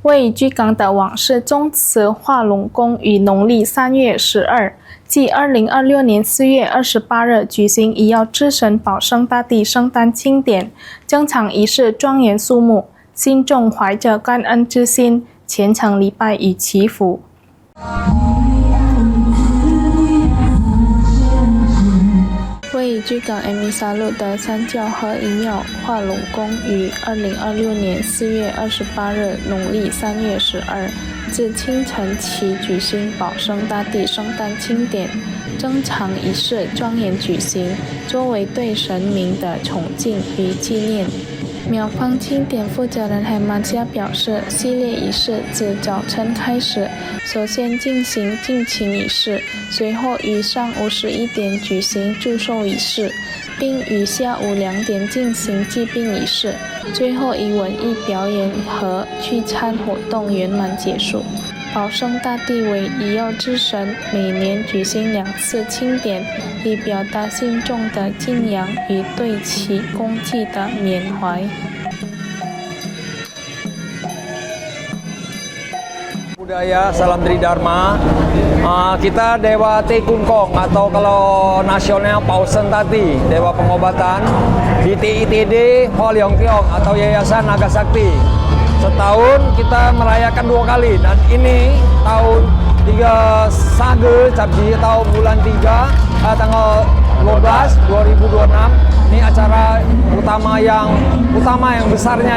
位于居港的往世宗祠化龙宫于农历3月12，即2026年4月28日举行医药之神保生大帝圣诞庆典，整场仪式庄严肃穆，信众怀着感恩之心虔诚礼拜与祈福。位于居港 MV 沙路的三教合一庙化龙宫于2026年4月28日农历3月12自清晨起举行保生大帝圣诞庆典，整场仪式庄严举行，作为对神明的崇敬与纪念。庙方庆典负责人海曼加表示，系列仪式自早晨开始，首先进行敬请仪式，随后于上午11点举行祝寿仪式，并于下午2点进行祭殡仪式，最后以文艺表演和聚餐活动圆满结束。保生大帝为医药之神，每年举行2次庆典，以表达信众的敬仰与对其功绩的缅怀。Budaya Salam Tridharma, kita Dewa Tekungkong atau kalau nasionalnya Pausen Tati, Dewa Pengobatan di TITD Holyongkyong atau Yayasan Naga Sakti. Setahun kita merayakan 2 kali, dan ini tahun 3 Sage Cabdi tahun bulan 3 tanggal 12 2026. Ini acara utama yang besarnya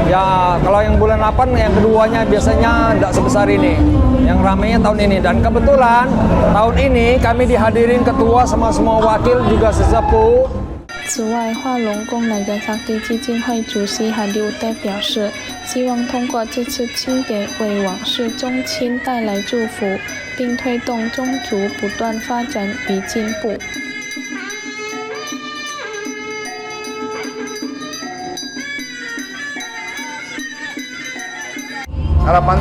ya kalau yang bulan 8 yang keduanya biasanya tidak sebesar ini. Yang ramainya tahun ini, dan kebetulan tahun ini kami dihadirin ketua sama semua wakil juga sesepuh。此外，化龙宫乃根萨蒂基金会主席韩流代表示，希望通过这次庆典为往世宗亲带来祝福，并推动宗族不断发展与进步。Harapan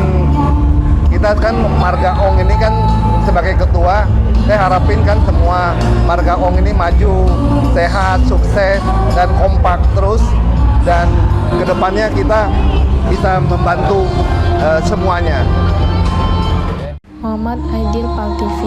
kita kan Marga Ong ini kan sebagai ketua, saya harapin kan semua Marga Ong ini maju, sehat, sukses, dan kompak terus, dan kedepannya kita bisa membantu semuanya. Muhammad Aidil, PAL TV.